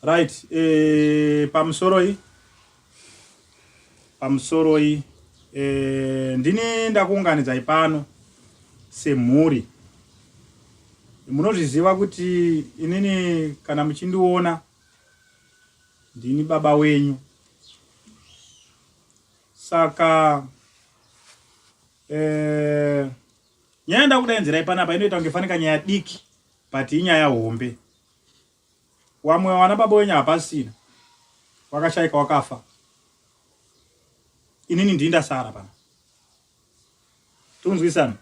Right, pamusoroi ndini ndakuunganidza ipano semhuri. Munozviziva kuti inini kana muchindiona ndini baba wenyu. Saka nyaya ndakudainzirai panapa inoita kunge fanika nyaya diki but inyaya hombe. Wamwe wana baba wenyu hapasina, wakashaika wakafa. Inini ndini ndasara pana. Tunzwisana?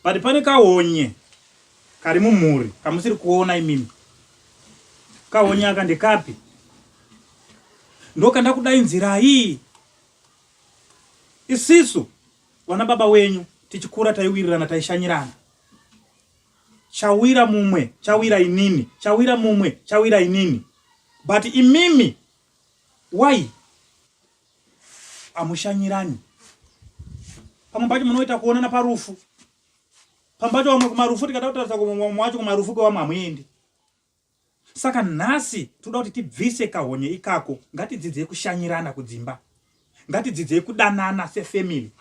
But pane kahonye kari mumhuri kamusiri kuona imimi. Kahonye aka ndekapi? Ndoka ndakudainzirai. Isisu wana baba wenyu tichikura taiwirirana taishanyirana. Chawira mumwe, chawira inini, chawira mumwe, chawira inini. But imimi, why? Amushanyirani. Pambacho munoita kuonana parufu. Pambacho wamwe kumarufu tikatautaza kumwacho kumarufu kwa mamwendi. Saka nasi toda kuti tibvise kahonye ikako, ngatidzidze kushanyirana kudzimba. Ngatidzidze kudanana sefamily.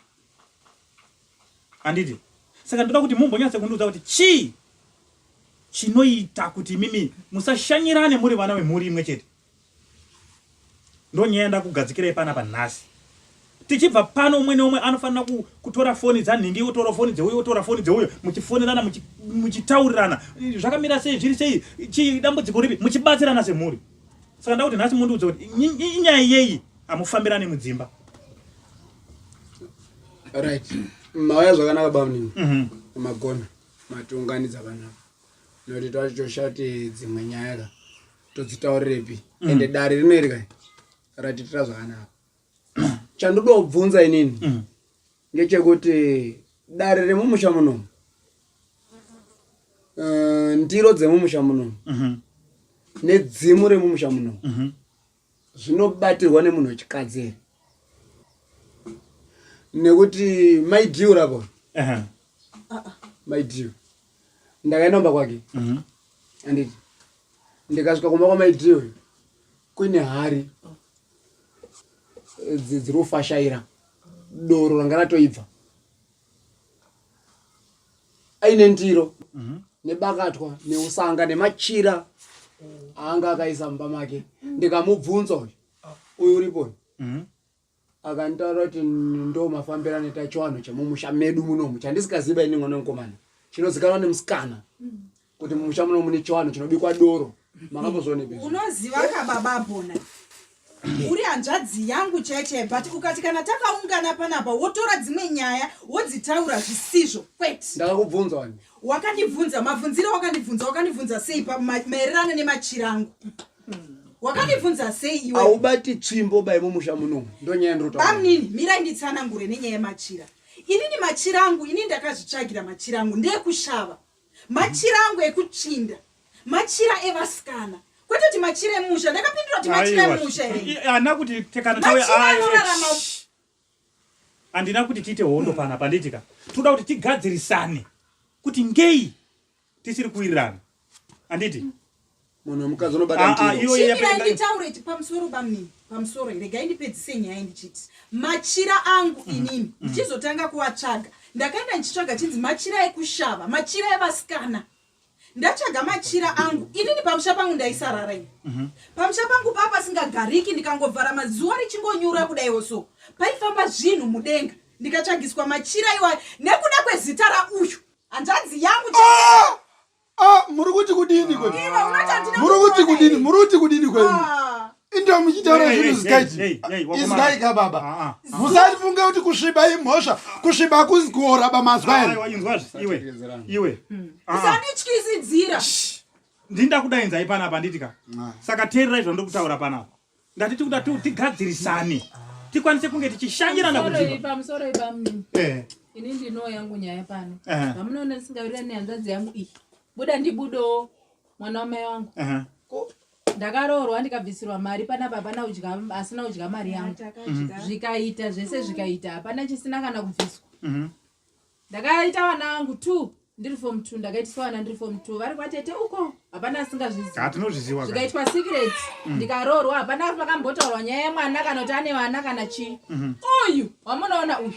Anditi. Saka ndoda kuti mumbonyatse kundiudza kuti chinoita kuti mimi musashanyirane muri vana vemhuri imwe chete. Ndonyenda kugadzikira panapa nhasi. Tichibva pano umwe neumwe anofanira kutora foni dzanhingi, otora foni dzeuyo, otora foni dzeuyo, muchifonerana, muchitaurirana. Zvakamira sei, zviri sei, chidambudziko ripi, muchibatsirana semhuri. Saka ndakuti nhasi mundiudze kuti inyaya yeyi amufambirane mudzimba. Right. Mauya zvakanaka bamuni. Magona matiunganidza vanhu. Noti twachoshati dzimwe nyaya todzitaurirepi. Ende dare rineri kai ratitira zvakanaka. Chandoda kubvunza inini ngechekuti dare remumusha muno ndiro dzemumusha muno nedzimu remumusha muno zvinobatirwa nemunhu wechikadzi here? Nekuti maidiu rapo maidiu ndakaenda kwake anditi ndikasvika kumba kwamaidiu kuine hari dziri kufashaira doro ranga ratoibva aine ndiro nebakatwa neusanga nemachira anga akaisa mumba make. Ndikamubvunza uyu uripo akantaura kuti ndo mafambirane tachiwanhu chemumusha medu munomu chandisikaziva ini mwana mukomana chinozikanwa nemusikana kuti mumusha munomu mune chiwanhu chinobikwa doro. Makambozvionepi? Unoziva kababa bona uri hanzvadzi yangu chaiche, but ukati kana takaungana panapa wotora dzimwe nyaya wodzitaura zvisizvo kwete. Ndakakubvunza wani. Wakandibvunza mabvunziro, wakandibvunza sei maererano nemachirangu. Wakandibvunza sei iwe? Aubati tsvimbo bai mumusha munomu ndonyaya ndinotaura. Pamnini mira nditsanangure nenyaya yemachira. Inini machirangu, inini ndakazvitsvagira machirangu ndekushava. Machirangu ekutsvinda. Machira evasikana. Kwete kuti machira emusha, ndakapindura kuti machira emusha here. Ana kuti tekana tawe andina kuti tiite hondo pana panditika. Toda kuti tigadzirisane. Kuti ngei tisiri kuwirirana. Anditi? Munhu mukazi unobata ndiro. Iwe nditaure pamusoro bamini. Pamusoro rega indipedzise nyaya ndichiti. Machira angu inini ndichizotanga kuwatsvaga. Ndakaenda ndichitsvaga chinzi machira ekushava, machira evasikana. Ndachaga machira angu inini pamusha pangu ndaisarara ini. Pamusha pangu papa singagariki ndikangovhara mazuva richingonyura kudaiwo so. Paifamba zvinhu mudenga ndikatsvagiswa machira iwa nekuda kwezita rauyu hanzvadzi yangu muri kuti kudini kwe? Iwe unoti handina muri kuti kudini kwe? Indio muchitaura zvinhu zikaiti izikaika baba. Musatifunge kuti kusviba imhosva, kusviba hakuzi kuoraba mazwa here. Iwe usanityisidzira. Ndinda kudainzai panapa nditika. Saka teererai zvandokutaura panapa. Ndatiti kuda tigadzirisane. Tikwanise kunge tichishanyirana kudzimba. Pamusoro ipamini. Ini ndino yangu nyaya pano. Pamunoona singawira nehanzvadzi yangu iyi. Buda ndibudo mwana wamai wangu. Ndakaroorwa ndikabvisirwa mari panapa hapana udya, asina udya mari yangu. Zvikaita zvese zvikaita hapana chisina kana kubviswa. Ndakaita vana vangu 2 ndiri form 2 ndakaitwa wana ndiri form 2 vari kwatete uko hapana asingazvizivi hatinozviziva zvikaitwa secret ndikarorwa hapana pakambotaurwa nyaya yemwana kana kuti ane vana kana chii uyu wamunoona uyu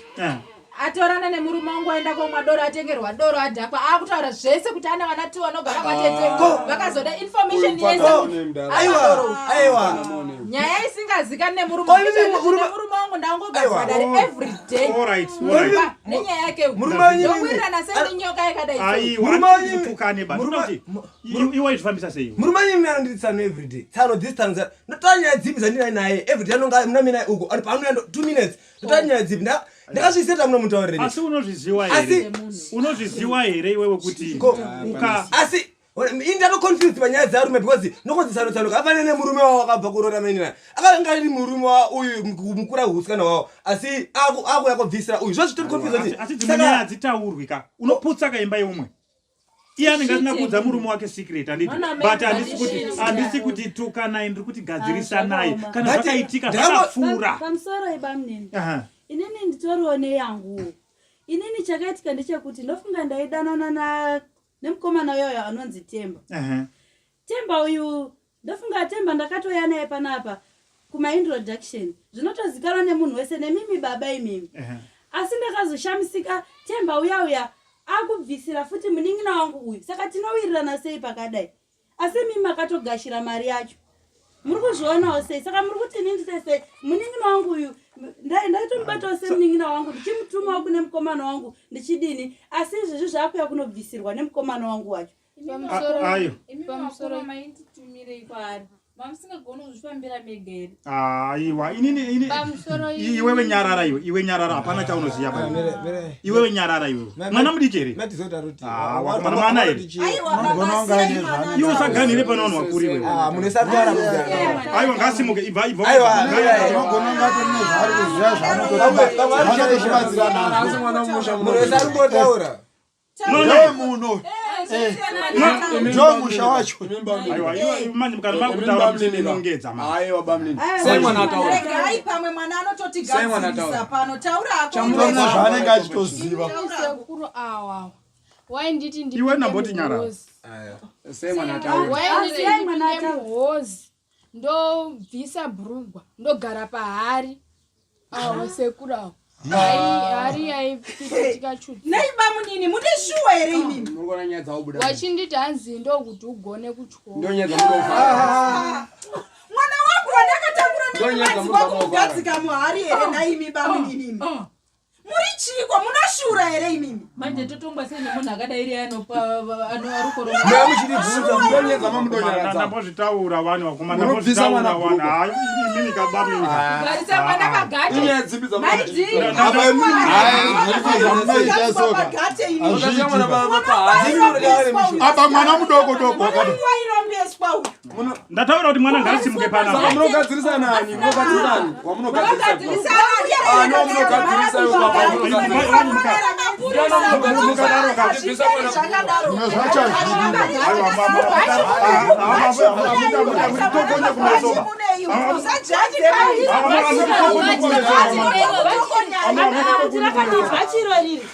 atorana nemurume wangu aenda komwa doro atengerwa doro adhakwa akutaura zvese kuti ane vana 2 vanogara kwatete vakazoda information yese aiwa nyaya isingazikani nemurume wangu ndangobhadhari every day nenyaya yake ndokuwirirana seminyoka yakadai iwe zvifambisa sei murume wangu mimi anonditsano every day tsano this time ndotora nyaya dzipi dzandinaye naye every day anonga muna mina uko ari panoenda 2 minutes ndotora nyaya dzipi ndakazviseta muno mutaurire asi unozviziva here iwewe kuti asi indaba confused panyaya dzarume because nokonzisano afane nemurume wawo akabva kurora menina akanga ari murume wa uyu mukura husikana wawo asi ako yakobvisira uyu zvazvitori confused asi dzimwe nyaya dzitaurwi ka unoputsa kaimba yeumwe iye anenge asina kuudza murume wake secret anditi but handisi kuti tuka naye ndiri kuti gadzirisa naye kana zvakaitika zvakapfuura pamusoro ibamnini inini nditoriwo neyanguwo inini chakaitika ndechekuti ndofunga ndaidanana nemukomana yoyo anonzi Temba. Temba uyu ndofunga Temba ndakatoya naye panapa kuma introduction zvinotozikanwa nemunhu wese nemimi baba imimi asi ndakazoshamisika Temba uya akubvisira futi munin'ina wangu uyu saka tinowirirana sei pakadai asi mimi akatogashira mari yacho muri kuzvionawo sei saka muri kuti inini sei munin'ina wangu uyu ndaitomubatawo semunin'ina wangu ndichimutumawo kune mukomana wangu ndichidini asi izvezvi zvaakuya kunobvisirwa nemukomana wangu wacho pamusoro mainditumirei kwaari mamusingagoni kuzvifambira megeri aiwa inini iwewe nyarara iwe nyarara hapana chaunoziya iwewe nyarara iwewe mwana mudiki here mwana mwana here iwe usaganire panoonwa kuri iwewe aiwa ngasimuke ibva ndomusha wacho manje mukana makutaura muchinongedza regai pamwe mwana anototigadzirisa pano zvaanenge achitoziva sekuru awa wainditi iwe namboti nyara hozi ndobvisa Burugwa ndogara pahari awa sekuru awa hari yaipita naiba munini mune shuwa here imimi wachinditi hanzi ndokuti ugone kutyora mwana wangu wandakatakura nemukadzi wako kugadzika muhari here naimiba muninimi muri chiko munashura here imimi manje totongwa sei nemunhu akadairi anoarukoroambozvitaura vani vakomana ambozvitaura vani imini garisa mwana apa mwana mudoko doko ndataura kuti mwana ngasimuke panapa munogadzirisa nani Vachiro riri.